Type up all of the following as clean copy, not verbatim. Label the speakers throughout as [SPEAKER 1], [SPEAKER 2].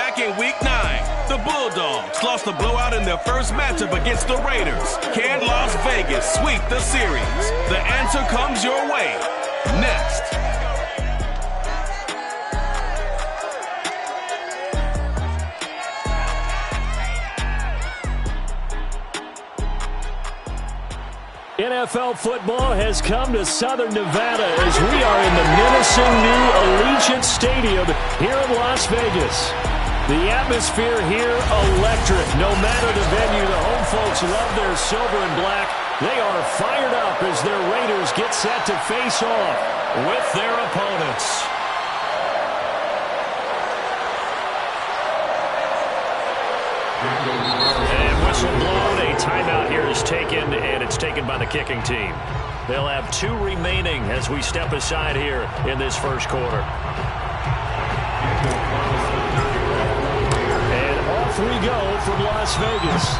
[SPEAKER 1] Back in Week 9, the Bulldogs lost a blowout in their first matchup against the Raiders. Can Las Vegas sweep the series? The answer comes your way next.
[SPEAKER 2] NFL football has come to Southern Nevada as we are in the menacing new Allegiant Stadium here in Las Vegas. The atmosphere here electric. No matter the venue, the home folks love their silver and black. They are fired up as their Raiders get set to face off with their opponents. And whistle blown, a timeout here is taken, and it's taken by the kicking team. They'll have 2 remaining as we step aside here in this first quarter. And off we go from Las Vegas.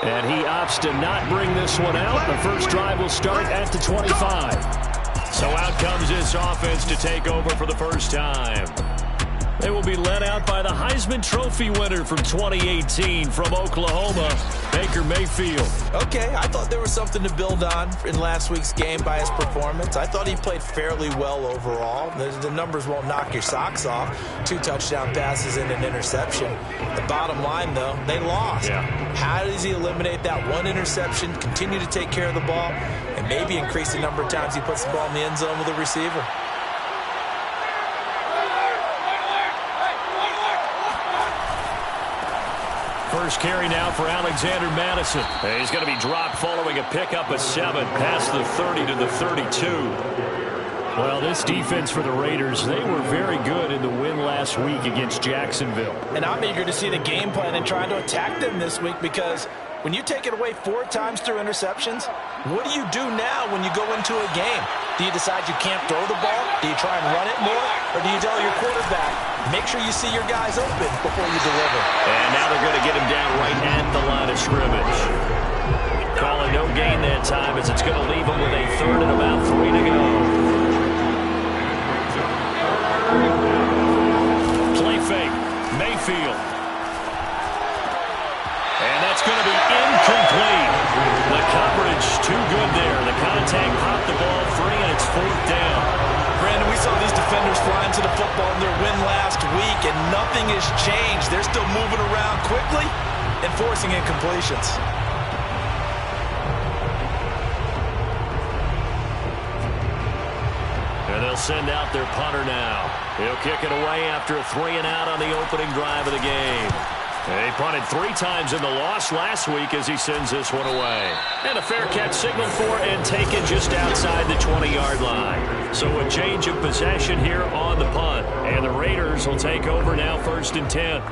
[SPEAKER 2] And he opts to not bring this one out. The first drive will start at the 25. So out comes this offense to take over for the first time. They will be led out by the Heisman Trophy winner from 2018 from Oklahoma, Baker Mayfield.
[SPEAKER 3] Okay, I thought there was something to build on in last week's game by his performance. I thought he played fairly well overall. The numbers won't knock your socks off. 2 touchdown passes and an interception. The bottom line, though, they lost.
[SPEAKER 2] Yeah.
[SPEAKER 3] How does he eliminate that 1 interception, continue to take care of the ball, and maybe increase the number of times he puts the ball in the end zone with a receiver?
[SPEAKER 2] First carry now for Alexander Madison. He's going to be dropped following a pickup of 7 past the 30 to the 32. Well, this defense for the Raiders, they were very good in the win last week against Jacksonville.
[SPEAKER 3] And I'm eager to see the game plan and trying to attack them this week, because when you take it away 4 times through interceptions, what do you do now when you go into a game? Do you decide you can't throw the ball? Do you try and run it more? Or do you tell your quarterback, make sure you see your guys open before you deliver?
[SPEAKER 2] And now they're going to get him down right at the line of scrimmage. Calling no gain that time as it's going to leave him with a 3rd and about 3 to go. Play fake. Mayfield. And that's going to be incomplete. The coverage too good there. The contact popped the ball free, and it's 4th down.
[SPEAKER 3] Brandon, we saw these defenders flying to the football in their win last week, and nothing has changed. They're still moving around quickly and forcing incompletions.
[SPEAKER 2] And they'll send out their punter now. He'll kick it away after a 3-and-out on the opening drive of the game. He punted 3 times in the loss last week as he sends this one away. And a fair catch signaled for and taken just outside the 20-yard line. So a change of possession here on the punt. And the Raiders will take over now 1st and 10.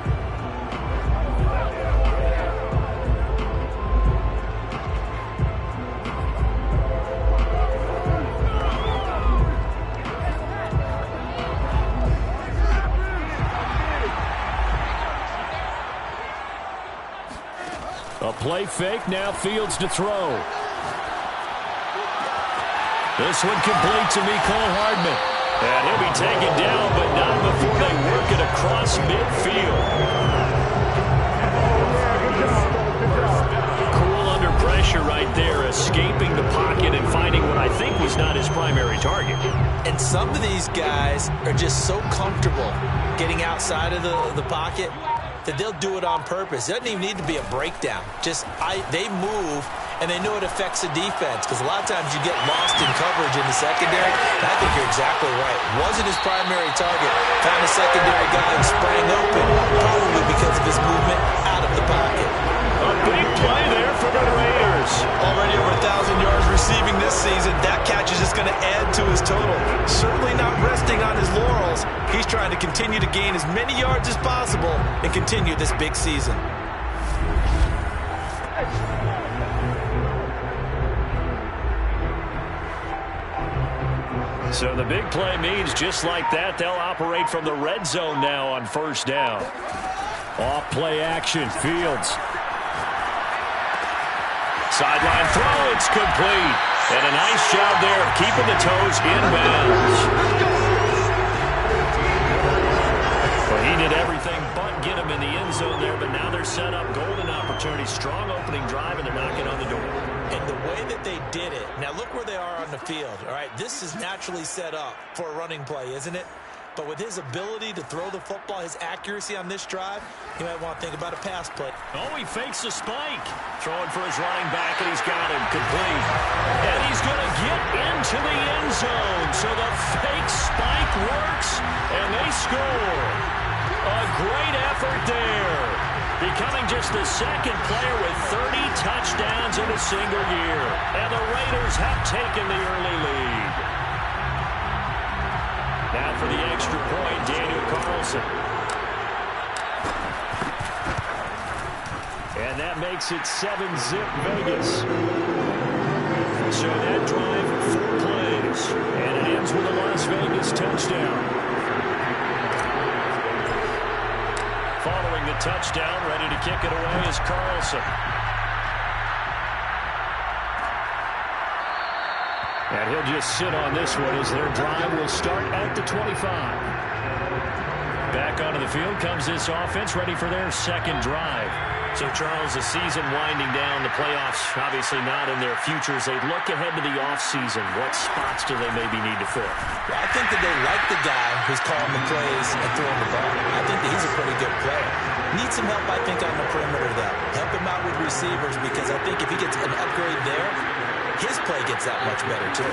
[SPEAKER 2] A play fake, now Fields to throw. This one complete to Mecole Hardman. And he'll be taken down, but not before they work it across midfield. Cool under pressure right there, escaping the pocket and finding what I think was not his primary target.
[SPEAKER 3] And some of these guys are just so comfortable getting outside of the pocket that they'll do it on purpose. It doesn't even need to be a breakdown. They move, and they know it affects the defense, because a lot of times you get lost in coverage in the secondary. And I think you're exactly right. Wasn't his primary target. Found a secondary guy and sprang open, probably because of his movement out of the pocket.
[SPEAKER 2] A big play there for the Raiders.
[SPEAKER 3] Already over 1,000 yards receiving this season. That catch is just going to add to his total. Certainly not resting on his laurels. He's trying to continue to gain as many yards as possible and continue this big season.
[SPEAKER 2] So the big play means just like that, they'll operate from the red zone now on 1st down. Off play action, Fields. Sideline throw, it's complete. And a nice job there of keeping the toes in bounds. Well, he did everything but get him in the end zone there, but now they're set up. Golden opportunity, strong opening drive, and they're knocking on the door.
[SPEAKER 3] And the way that they did it, now look where they are on the field. All right, this is naturally set up for a running play, isn't it? But with his ability to throw the football, his accuracy on this drive, you might want to think about a pass play.
[SPEAKER 2] Oh, he fakes the spike. Throwing for his running back, and he's got him complete. And he's going to get into the end zone. So the fake spike works, and they score. A great effort there. Becoming just the second player with 30 touchdowns in a single year. And the Raiders have taken the early lead. Now for the extra point, Daniel Carlson. And that makes it 7-zip Vegas. So that drive, 4 plays. And it ends with a Las Vegas touchdown. Following the touchdown, ready to kick it away is Carlson. And he'll just sit on this one as their drive will start at the 25. Back onto the field comes this offense, ready for their second drive. So, Charles, the season winding down, the playoffs obviously not in their futures. They look ahead to the offseason. What spots do they maybe need to fill?
[SPEAKER 3] Well, I think that they like the guy who's calling the plays and throwing the ball. I think that he's a pretty good player. Needs some help, I think, on the perimeter, though. Help him out with receivers, because I think if he gets an upgrade there, his play gets that much better, too.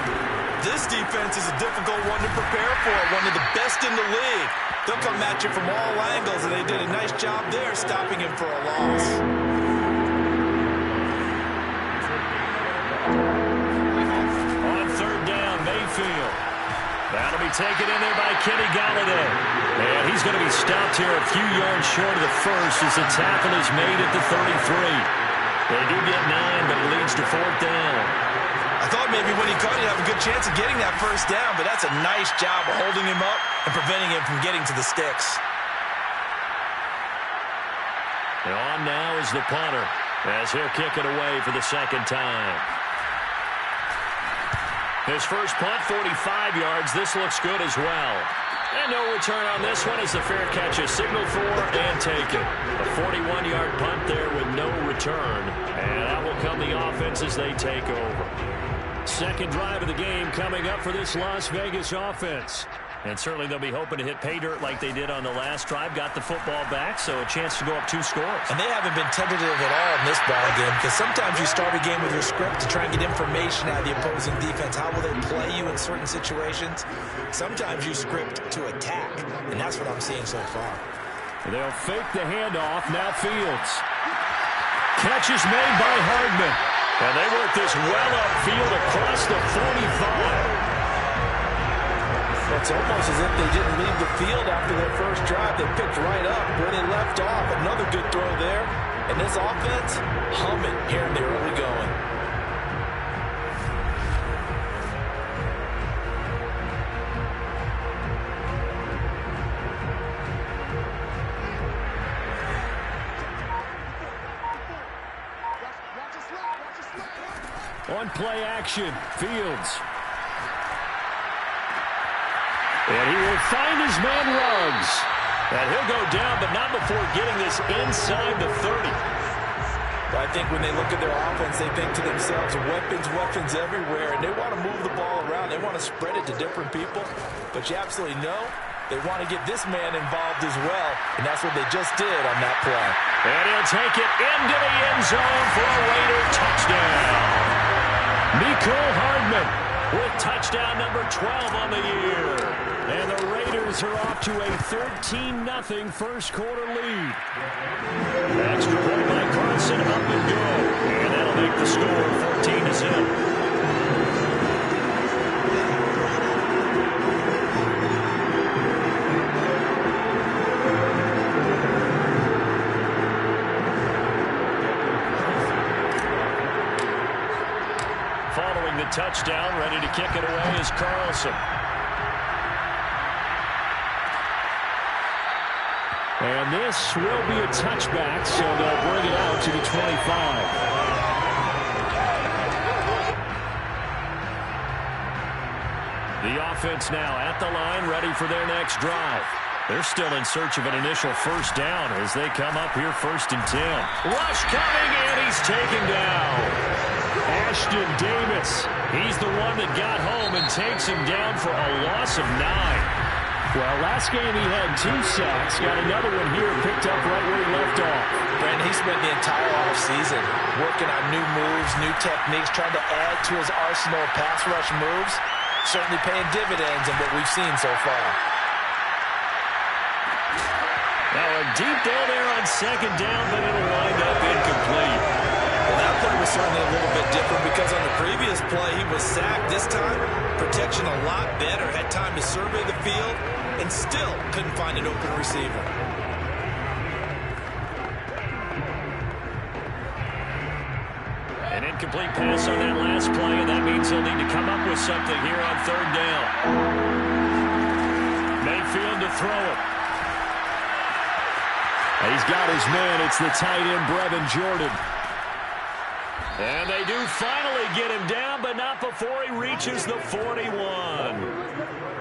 [SPEAKER 3] This defense is a difficult one to prepare for, one of the best in the league. They'll come at you from all angles, and they did a nice job there stopping him for a loss.
[SPEAKER 2] On third down, Mayfield. That'll be taken in there by Kenny Golladay. And he's going to be stopped here a few yards short of the first as the tackle is made at the 33. They do get 9, but it leads to 4th down.
[SPEAKER 3] I thought maybe when he caught it, he'd have a good chance of getting that first down, but that's a nice job of holding him up and preventing him from getting to the sticks.
[SPEAKER 2] And on now is the punter as he'll kick it away for the second time. His first punt, 45 yards. This looks good as well. And no return on this one as the fair catch is signaled for and taken. A 41-yard punt there with no return. And that will come the offense as they take over. Second drive of the game coming up for this Las Vegas offense. And certainly they'll be hoping to hit pay dirt like they did on the last drive. Got the football back, so a chance to go up 2 scores.
[SPEAKER 3] And they haven't been tentative at all in this ball game, because sometimes you start a game with your script to try and get information out of the opposing defense. How will they play you in certain situations? Sometimes you script to attack, and that's what I'm seeing so far.
[SPEAKER 2] They'll fake the handoff. Now Fields. Catch is made by Hardman. And they work this well upfield across the 45.
[SPEAKER 3] It's almost as if they didn't leave the field after their first drive. They picked right up where they left off. Another good throw there. And this offense, humming here in the early going.
[SPEAKER 2] On play action, Fields. And he will find his man Ruggs. And he'll go down, but not before getting this inside the 30.
[SPEAKER 3] I think when they look at their offense, they think to themselves, weapons everywhere, and they want to move the ball around. They want to spread it to different people. But you absolutely know they want to get this man involved as well, and that's what they just did on that play.
[SPEAKER 2] And he'll take it into the end zone for a Raider touchdown. Mecole Hardman with touchdown number 12 on the year. And the Raiders are off to a 13-0 first quarter lead. Extra point by Carson, up and go. And that'll make the score 14-0. Following the touchdown, ready to kick it away is Carlson. And this will be a touchback, so they'll bring it out to the 25. The offense now at the line, ready for their next drive. They're still in search of an initial first down as they come up here 1st and 10. Rush coming, and he's taken down. Ashton Davis, he's the one that got home and takes him down for a loss of 9. Well, last game he had 2 sacks. Got another one here picked up right where he left off.
[SPEAKER 3] Brandon, he spent the entire offseason working on new moves, new techniques, trying to add to his arsenal of pass rush moves. Certainly paying dividends in what we've seen so far.
[SPEAKER 2] Now a deep ball there on 2nd down, but it'll wind up incomplete.
[SPEAKER 3] Well, that play was certainly a little bit different because on the previous play he was sacked. This time, protection a lot better. Had time to survey the field and still couldn't find an open receiver.
[SPEAKER 2] An incomplete pass on that last play, and that means he'll need to come up with something here on 3rd down. Mayfield to throw it. He's got his man. It's the tight end, Brevin Jordan. And they do finally get him down, but not before he reaches the 41.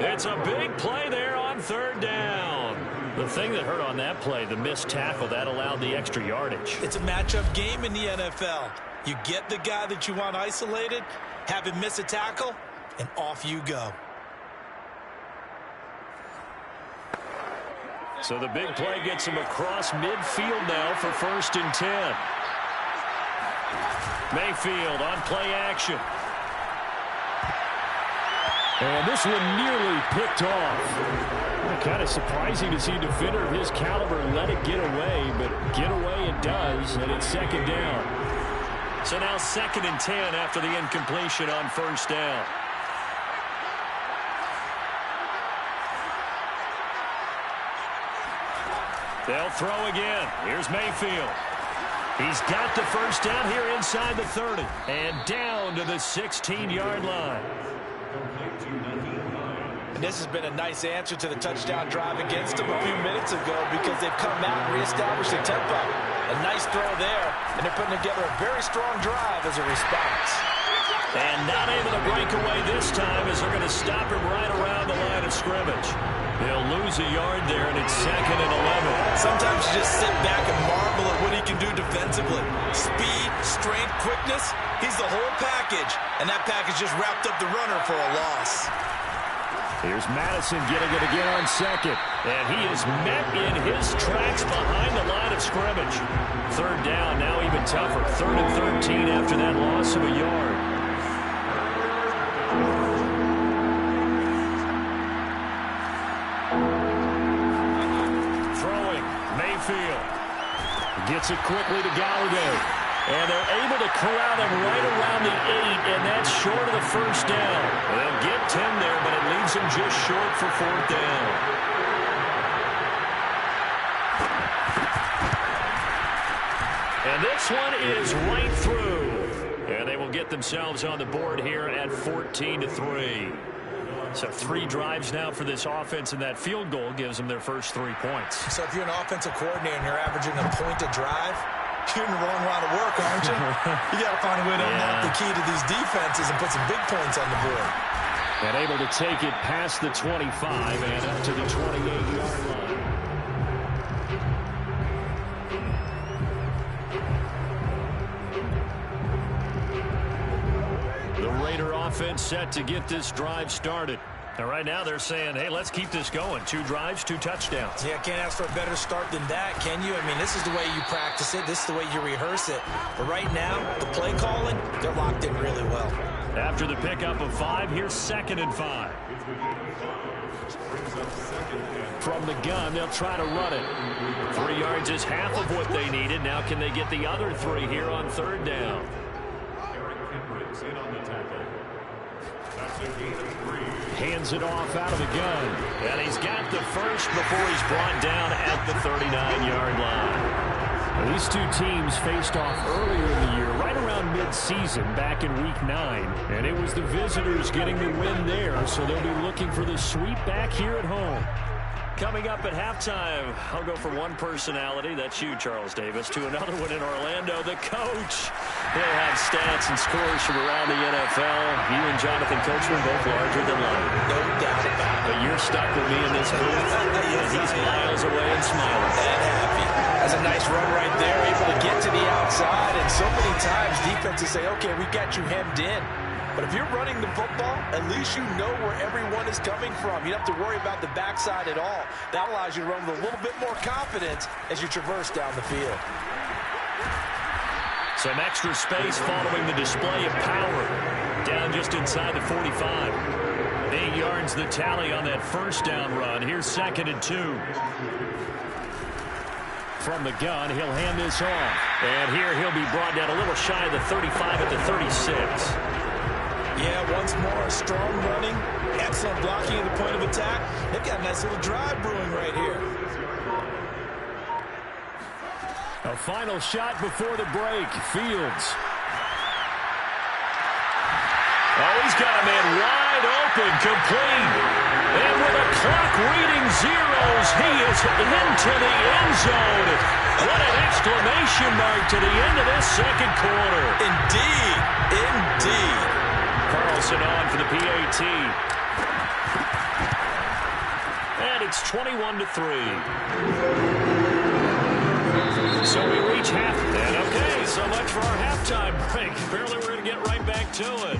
[SPEAKER 2] It's a big play there on 3rd down. The thing that hurt on that play, the missed tackle, that allowed the extra yardage.
[SPEAKER 3] It's a matchup game in the NFL. You get the guy that you want isolated, have him miss a tackle, and off you go.
[SPEAKER 2] So the big play gets him across midfield now for 1st and 10. Mayfield on play action. And this one nearly picked off. Kind of surprising to see a defender of his caliber let it get away, but get away it does, and it's 2nd down. So now 2nd and 10 after the incompletion on 1st down. They'll throw again. Here's Mayfield. He's got the first down here inside the 30. And down to the 16-yard line.
[SPEAKER 3] And this has been a nice answer to the touchdown drive against them a few minutes ago because they've come out and reestablished the tempo. A nice throw there, and they're putting together a very strong drive as a response.
[SPEAKER 2] And not able to break away this time as they're going to stop him right around the line of scrimmage. They'll lose a yard there, and it's 2nd and 11.
[SPEAKER 3] Sometimes you just sit back and marvel at what he can do defensively. Speed, strength, quickness, he's the whole package. And that package just wrapped up the runner for a loss.
[SPEAKER 2] Here's Madison getting it again on 2nd. And he is met in his tracks behind the line of scrimmage. 3rd down, now even tougher. 3rd and 13 after that loss of a yard. Throwing, Mayfield. Gets it quickly to Galladay. And they're able to corral him right around the 8, and that's short of the first down. They'll get 10 there, but it leaves them just short for 4th down. And this one is right through. And they will get themselves on the board here at 14-3. So 3 drives now for this offense, and that field goal gives them their first 3 points.
[SPEAKER 3] So if you're an offensive coordinator and you're averaging a point a drive, you're in the wrong line of work, aren't you? You got to find a way to unlock the key to these defenses and put some big points on the board.
[SPEAKER 2] And able to take it past the 25 and up to the 28-yard line. The Raider offense set to get this drive started. And right now they're saying, hey, let's keep this going. 2 drives, 2 touchdowns.
[SPEAKER 3] Yeah, can't ask for a better start than that, can you? I mean, this is the way you practice it. This is the way you rehearse it. But right now, the play calling, they're locked in really well.
[SPEAKER 2] After the pickup of 5, here's 2nd and 5. From the gun, they'll try to run it. 3 yards is half of what they needed. Now can they get the other 3 here on 3rd down? Hands it off out of the gun. And he's got the first before he's brought down at the 39-yard line. Now, these 2 teams faced off earlier in the year, right around mid-season, back in Week 9. And it was the visitors getting the win there, so they'll be looking for the sweep back here at home. Coming up at halftime, I'll go from one personality, that's you, Charles Davis, to another one in Orlando, the coach. He'll have stats and scores from around the NFL. You and Jonathan Coachman both larger than life.
[SPEAKER 3] No doubt about it.
[SPEAKER 2] But you're stuck with me in this booth, and he's miles away and smiling.
[SPEAKER 3] And happy. That's a nice run right there, able to get to the outside. And so many times defenses say, okay, we got you hemmed in. But if you're running the football, at least you know where everyone is coming from. You don't have to worry about the backside at all. That allows you to run with a little bit more confidence as you traverse down the field.
[SPEAKER 2] Some extra space following the display of power. Down just inside the 45. 8 yards the tally on that first down run. Here's 2nd and 2. From the gun, he'll hand this off. And here he'll be brought down a little shy of the 35 at the 36.
[SPEAKER 3] Yeah, once more, strong running, excellent blocking at the point of attack. They've got a nice little drive brewing right here.
[SPEAKER 2] A final shot before the break. Fields. Oh, he's got a man wide open, complete. And with a clock reading zeros, he is into the end zone. What an exclamation mark to the end of this second quarter.
[SPEAKER 3] Indeed, indeed.
[SPEAKER 2] Carlson on for the PAT. And it's 21-3. So we reach half. And okay, so much for our halftime break. Apparently we're going to get right back to it.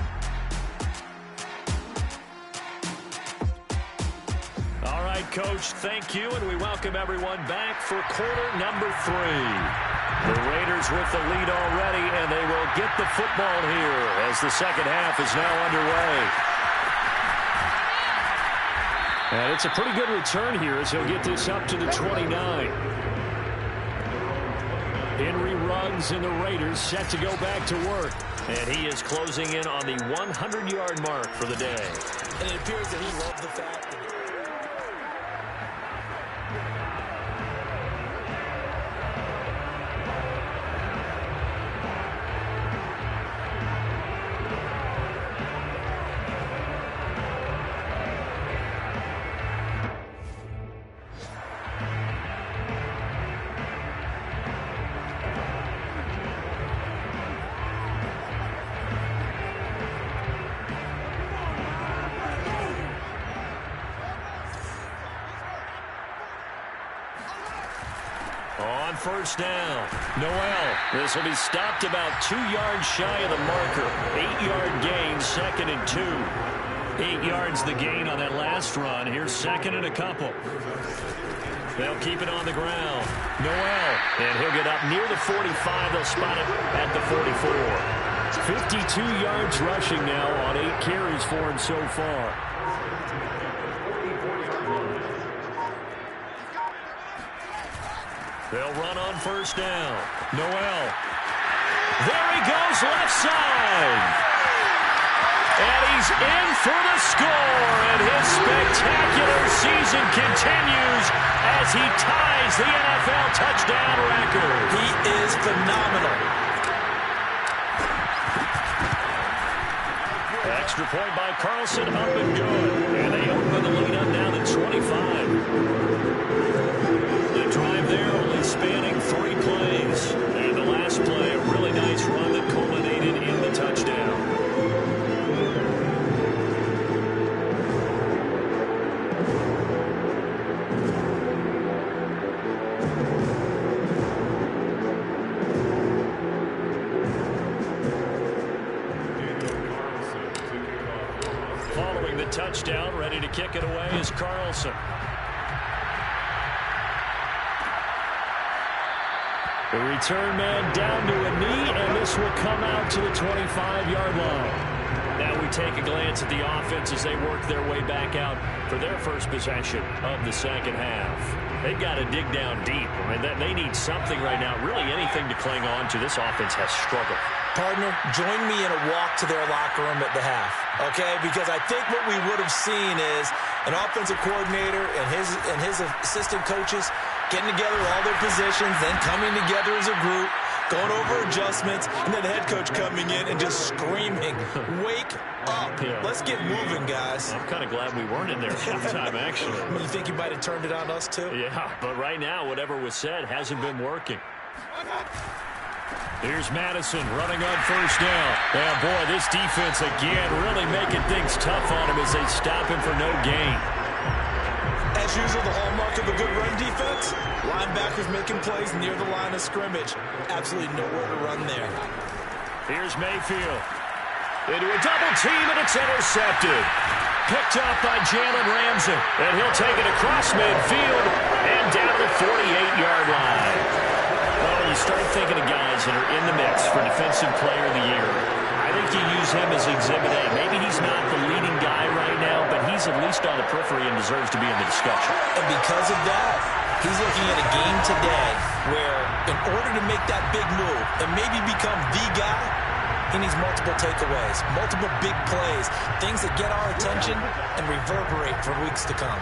[SPEAKER 2] All right, Coach, thank you, and we welcome everyone back for quarter number 3. The Raiders with the lead already, and they will get the football here as the second half is now underway. And it's a pretty good return here as he'll get this up to the 29. Henry Ruggs and the Raiders set to go back to work. And he is closing in on the 100-yard mark for the day.
[SPEAKER 3] And it appears that he loved the fact that
[SPEAKER 2] on first down. Noel. This will be stopped about 2 yards shy of the marker. 8-yard gain, 2nd and 2. 8 yards the gain on that last run. Here's 2nd and a couple. They'll keep it on the ground. Noel. And he'll get up near the 45. They'll spot it at the 44. 52 yards rushing now on 8 carries for him so far. They'll run on first down. Noel. There he goes, left side. And he's in for the score. And his spectacular season continues as he ties the NFL touchdown record.
[SPEAKER 3] he is phenomenal.
[SPEAKER 2] Extra point by Carlson, up and good. And they open the lead up now to 25. The drive there only spanning 3 plays. And the last play, a really nice run that culminated in the touchdown. Following the touchdown, ready to kick it away is Carlson. The return man down to a knee, and this will come out to the 25-yard line. Now we take a glance at the offense as they work their way back out for their first possession of the second half. They've got to dig down deep. I mean, they need something right now, really anything to cling on to. This offense has struggled.
[SPEAKER 3] Partner, join me in a walk to their locker room at the half, okay? Because I think what we would have seen is an offensive coordinator and his assistant coaches getting together all their positions, then coming together as a group, going over adjustments, and then the head coach coming in and just screaming, wake up.
[SPEAKER 2] Yeah.
[SPEAKER 3] Let's get moving, guys.
[SPEAKER 2] I'm kind of glad we weren't in there halftime, actually.
[SPEAKER 3] You think you might have turned it on us, too?
[SPEAKER 2] Yeah, but right now, whatever was said hasn't been working. Here's Madison running on first down. And, boy, this defense again really making things tough on him as they stop him for no gain.
[SPEAKER 3] As usual, the hallmark of a good run defense, linebackers making plays near the line of scrimmage. Absolutely nowhere to run there.
[SPEAKER 2] Here's Mayfield. Into a double team, and it's intercepted. Picked up by Jalen Ramsey. And he'll take it across midfield and down to the 48-yard line. Well, when you start thinking of guys that are in the mix for Defensive Player of the Year, I think you use him as Exhibit A. Maybe he's not the leading guy right now, but he's at least on the periphery and deserves to be in the discussion.
[SPEAKER 3] And because of that, he's looking at a game today where in order to make that big move and maybe become the guy, he needs multiple takeaways, multiple big plays, things that get our attention and reverberate for weeks to come.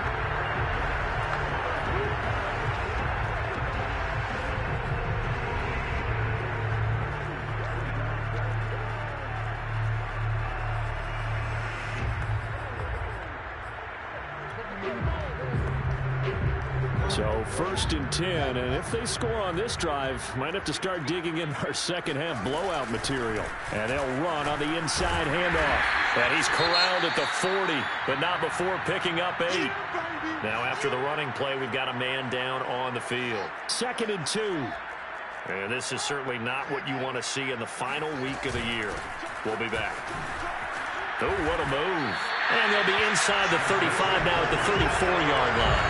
[SPEAKER 2] So 1st and 10, and if they score on this drive, might have to start digging in our second-half blowout material. And they'll run on the inside handoff. And he's corralled at the 40, but not before picking up 8. Now after the running play, we've got a man down on the field. 2nd and 2. And this is certainly not what you want to see in the final week of the year. We'll be back. Oh, what a move. And they'll be inside the 35 now at the 34-yard line.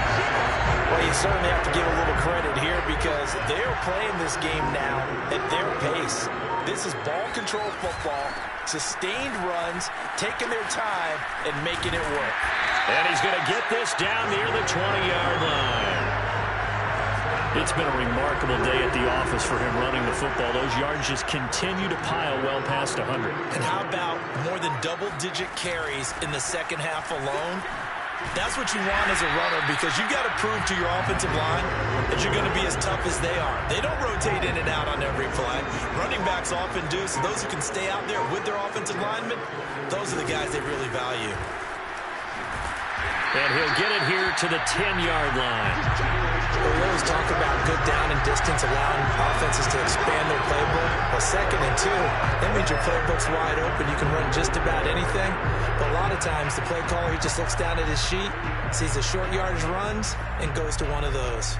[SPEAKER 3] Well, you certainly have to give a little credit here because they're playing this game now at their pace. This is ball control football, sustained runs, taking their time, and making it work.
[SPEAKER 2] And he's going to get this down near the 20-yard line. It's been a remarkable day at the office for him running the football. Those yards just continue to pile well past 100.
[SPEAKER 3] And how about more than double-digit carries in the second half alone? That's what you want as a runner because you've got to prove to your offensive line that you're going to be as tough as they are. They don't rotate in and out on every play. Running backs often do, so those who can stay out there with their offensive linemen, those are the guys they really value.
[SPEAKER 2] And he'll get it here to the 10-yard line.
[SPEAKER 3] We always talk about good down and distance, allowing offenses to expand their playbook. Well, 2nd and 2, that means your playbook's wide open. You can run just about anything. But a lot of times, the play caller, he just looks down at his sheet, sees the short yardage runs, and goes to one of those.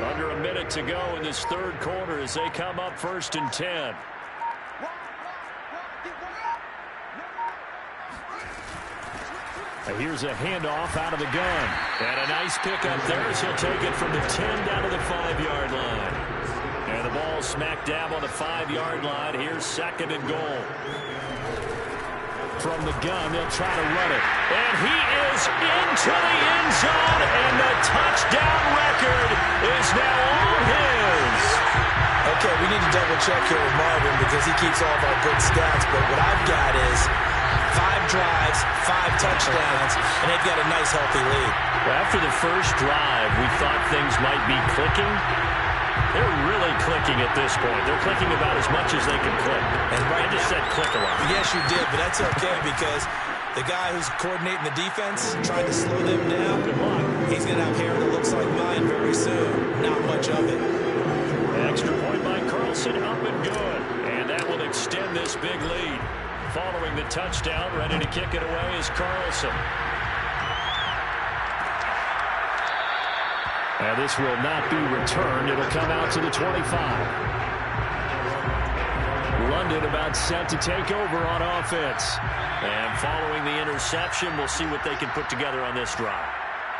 [SPEAKER 2] Under a minute to go in this third quarter as they come up 1st and 10. Here's a handoff out of the gun. And a nice pickup there as he'll take it from the 10 down to the 5-yard line. And the ball smack dab on the 5-yard line. Here's 2nd and goal. From the gun, they'll try to run it. And he is into the end zone, and the touchdown record is now all his.
[SPEAKER 3] Okay, we need to double-check here with Marvin because he keeps all of our good stats, but what I've got is 5 drives, 5 touchdowns, and they've got a nice, healthy lead.
[SPEAKER 2] Well, after the first drive, we thought things might be clicking. They're really clicking at this point. They're clicking about as much as they can click.
[SPEAKER 3] And right
[SPEAKER 2] I just said click a lot.
[SPEAKER 3] Yes, you did, but that's okay because the guy who's coordinating the defense, trying to slow them down,
[SPEAKER 2] Good luck.
[SPEAKER 3] he's going to have hair that looks like mine very soon. Not much of it.
[SPEAKER 2] Extra point by Carlson, up and good. And that will extend this big lead. Following the touchdown, ready to kick it away is Carlson. And this will not be returned. It'll come out to the 25. London about set to take over on offense. And following the interception, we'll see what they can put together on this drive.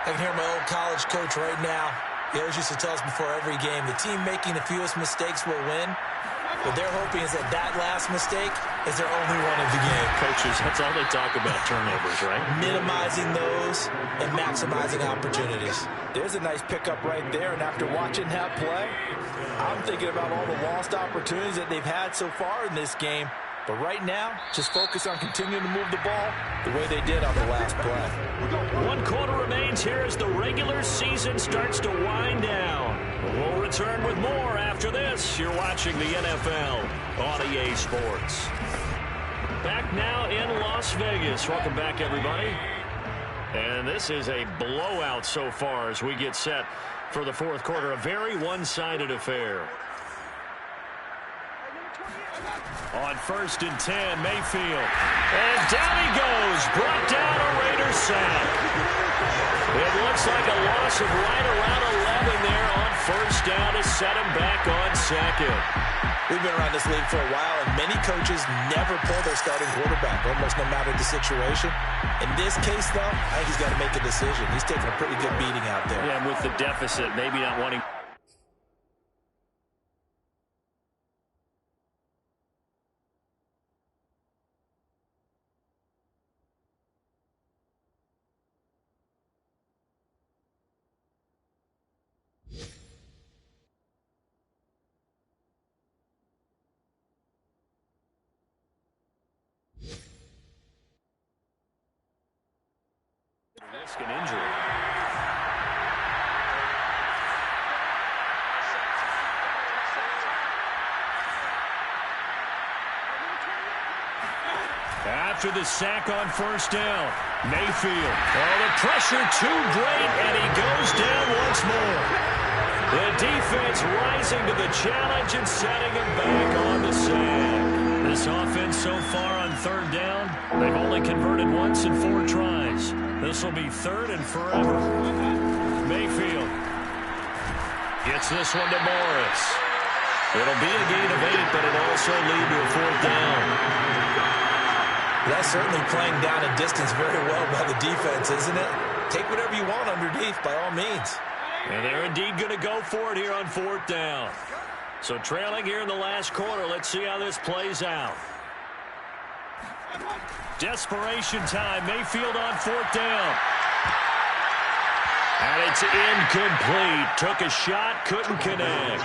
[SPEAKER 3] I can hear my old college coach right now. He always used to tell us before every game, the team making the fewest mistakes will win. What they're hoping is that that last mistake is their only one of the game.
[SPEAKER 2] Coaches, that's all they talk about, turnovers, right?
[SPEAKER 3] Minimizing those and maximizing opportunities. There's a nice pickup right there, and after watching that play, I'm thinking about all the lost opportunities that they've had so far in this game. But right now, just focus on continuing to move the ball the way they did on the last play.
[SPEAKER 2] 1 quarter remains here as the regular season starts to wind down. We'll return with more after this. You're watching the NFL on EA Sports. Back now in Las Vegas. Welcome back, everybody. And this is a blowout so far as we get set for the fourth quarter. A very one-sided affair. On 1st and 10, Mayfield. And down he goes. Brought down a Raiders sack. It looks like a loss of right around 11 there on 1st down to set him back on 2nd.
[SPEAKER 3] We've been around this league for a while, and many coaches never pull their starting quarterback, almost no matter the situation. In this case, though, I think he's got to make a decision. He's taking a pretty good beating out there.
[SPEAKER 2] Yeah, and with the deficit, maybe not wanting... risk an injury. After the sack on 1st down, Mayfield. Oh, the pressure too great, and he goes down once more. The defense rising to the challenge and setting him back on the sack. This offense so far on 3rd down, they've only converted once in 4 tries. This will be 3rd and forever. Mayfield gets this one to Morris. It'll be a gain of 8, but it'll also lead to a 4th down.
[SPEAKER 3] That's certainly playing down a distance very well by the defense, isn't it? Take whatever you want underneath by all means.
[SPEAKER 2] And they're indeed going to go for it here on 4th down. So trailing here in the last quarter, let's see how this plays out. Desperation time. Mayfield on 4th down. And it's incomplete. Took a shot, couldn't connect.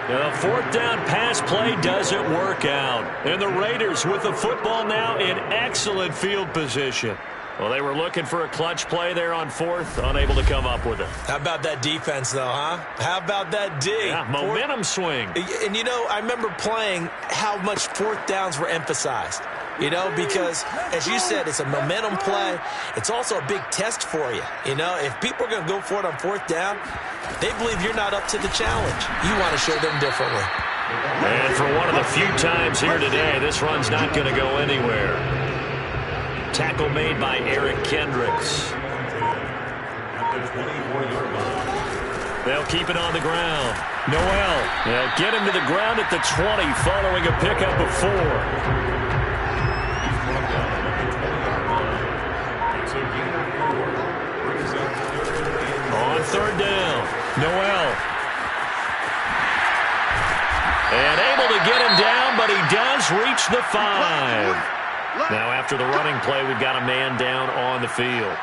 [SPEAKER 2] The 4th down pass play doesn't work out. And the Raiders with the football now in excellent field position. Well, they were looking for a clutch play there on 4th, unable to come up with it.
[SPEAKER 3] How about that defense, though, huh? How about that D?
[SPEAKER 2] Yeah, momentum swing.
[SPEAKER 3] And, you know, I remember playing how much 4th downs were emphasized. You know, because, as you said, it's a momentum play. It's also a big test for you. You know, if people are going to go for it on 4th down, they believe you're not up to the challenge. You want to show them differently.
[SPEAKER 2] And for one of the few times here today, this run's not going to go anywhere. Tackle made by Eric Kendricks. They'll keep it on the ground. Noel, they'll get him to the ground at the 20 following a pickup of 4. On 3rd down, Noel. And able to get him down, but he does reach the 5. Now, after the running play, we've got a man down on the field.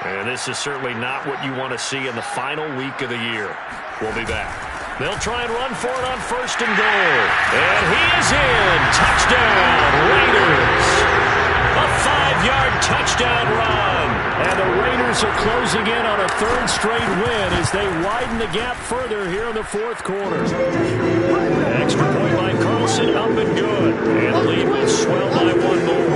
[SPEAKER 2] And this is certainly not what you want to see in the final week of the year. We'll be back. They'll try and run for it on 1st and goal. And he is in. Touchdown, Raiders. A 5-yard touchdown run. And the Raiders are closing in on a 3rd straight win as they widen the gap further here in the 4th quarter. Extra point by Carlson, up and good. And the lead will swell by 1 more.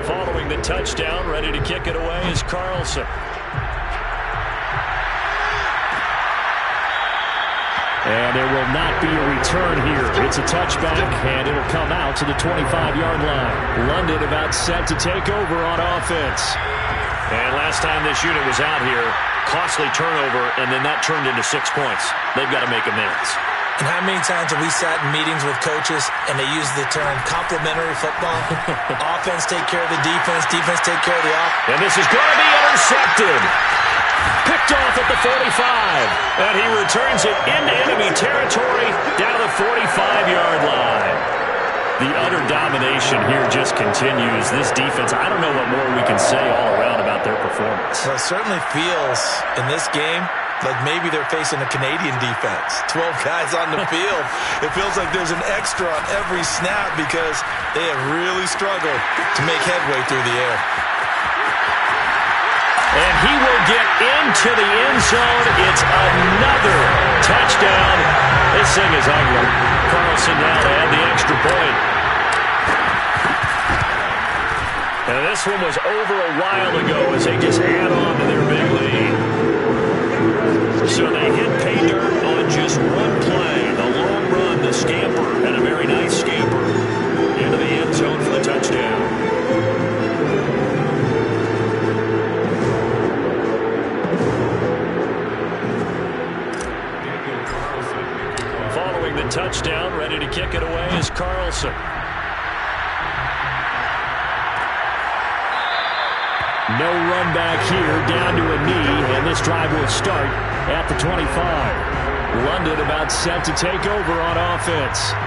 [SPEAKER 2] Following the touchdown, ready to kick it away is Carlson. And there will not be a return here. It's a touchback, and it'll come out to the 25-yard line. London about set to take over on offense. And last time this unit was out here, costly turnover, and then that turned into 6 points. They've got to make amends.
[SPEAKER 3] And how many times have we sat in meetings with coaches and they use the term complementary football? Offense take care of the defense, defense take care of the offense.
[SPEAKER 2] And this is going to be intercepted. Picked off at the 45. And he returns it into enemy territory down the 45-yard line. The utter domination here just continues. This defense, I don't know what more we can say all around about their performance.
[SPEAKER 3] Well, it certainly feels in this game Like maybe they're facing a Canadian defense. 12 guys on the field. It feels like there's an extra on every snap because they have really struggled to make headway through the air.
[SPEAKER 2] And he will get into the end zone. It's another touchdown. This thing is ugly. Carlson now to add the extra point. And this one was over a while ago as they just add on to their big lead. So they hit pay dirt on just one play. The long run, the scamper, and a very nice scamper into the end zone for the touchdown. Following the touchdown, ready to kick it away is Carlson. No run back here, down to a knee, and this drive will start at the 25. London about set to take over on offense.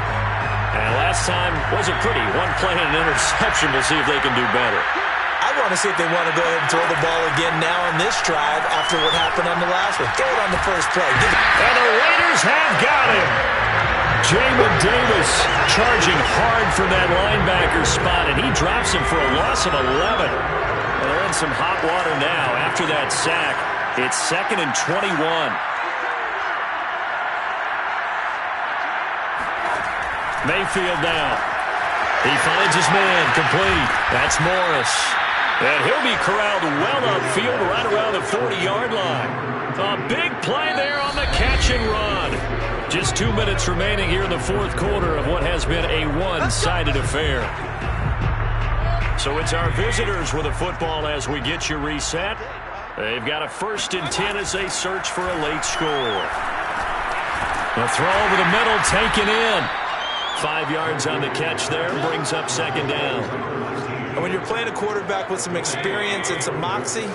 [SPEAKER 2] And last time wasn't pretty. One play and an interception. We'll see if they can do better.
[SPEAKER 3] I want to see if they want to go ahead and throw the ball again now on this drive after what happened on the last one. Throw it on the first play.
[SPEAKER 2] And the Raiders have got him. Jamin Davis charging hard from that linebacker spot, and he drops him for a loss of 11. They're in some hot water now after that sack. It's 2nd and 21. Mayfield now. He finds his man complete. That's Morris. And he'll be corralled well upfield right around the 40-yard line. A big play there on the catch and run. Just 2 minutes remaining here in the fourth quarter of what has been a one-sided affair. So it's our visitors with the football as we get you reset. They've got a 1st and 10 as they search for a late score. The throw over the middle taken in. 5 yards on the catch there, brings up 2nd down.
[SPEAKER 3] And when you're playing a quarterback with some experience and some moxie,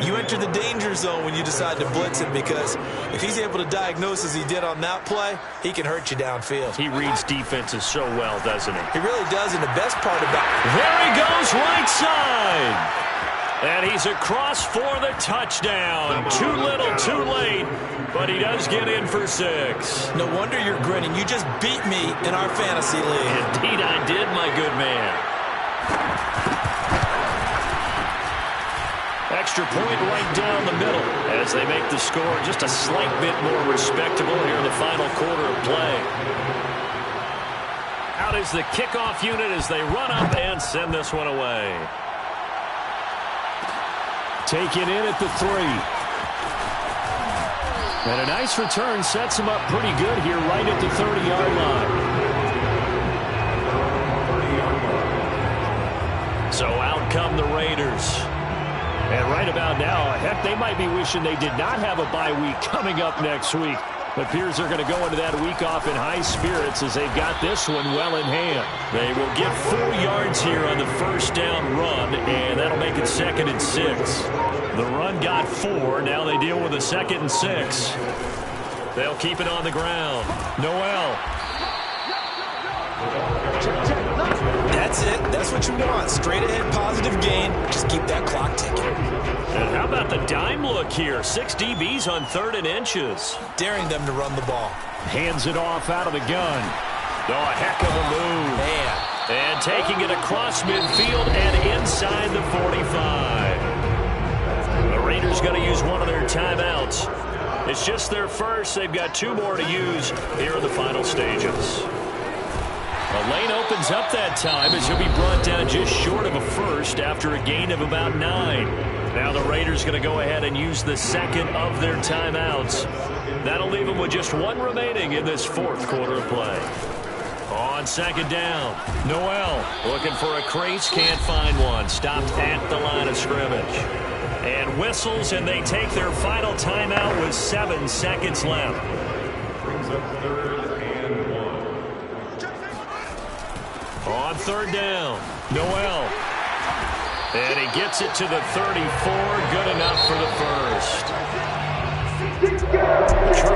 [SPEAKER 3] you enter the danger zone when you decide to blitz him, because if he's able to diagnose as he did on that play, he can hurt you downfield.
[SPEAKER 2] He reads defenses so well, doesn't he?
[SPEAKER 3] He really does, and the best part about it.
[SPEAKER 2] There he goes, right side. And he's across for the touchdown. Too little, too late, but he does get in for 6.
[SPEAKER 3] No wonder you're grinning. You just beat me in our fantasy league.
[SPEAKER 2] Indeed I did, my good man. Extra point right down the middle as they make the score just a slight bit more respectable here in the final quarter of play. Out is the kickoff unit as they run up and send this one away. Taken in at the 3. And a nice return sets him up pretty good here right at the 30-yard line. So out come the Raiders. And right about now, heck, they might be wishing they did not have a bye week coming up next week. It appears they're going to go into that week off in high spirits as they've got this one well in hand. They will get 4 yards here on the 1st down run, and that'll make it 2nd and 6. The run got 4. Now they deal with a 2nd and 6. They'll keep it on the ground. Noel.
[SPEAKER 3] That's it. That's what you want. Straight ahead, positive gain. Just keep that clock ticking.
[SPEAKER 2] And how about the dime look here? 6 DBs on 3rd and inches.
[SPEAKER 3] Daring them to run the ball. Hands
[SPEAKER 2] it off out of the gun. Oh, a heck of a move.
[SPEAKER 3] Man.
[SPEAKER 2] And taking it across midfield and inside the 45. The Raiders going to use one of their timeouts. It's just their first. They've got 2 more to use here in the final stages. The lane opens up that time as he'll be brought down just short of a 1st after a gain of about 9. Now the Raiders going to go ahead and use the 2nd of their timeouts. That'll leave them with just 1 remaining in this 4th quarter of play. On 2nd down, Noel looking for a crease, can't find one. Stopped at the line of scrimmage. And whistles, and they take their final timeout with 7 seconds left. Brings up 3rd and 1. On 3rd down, Noel. And he gets it to the 34, good enough for the 1st.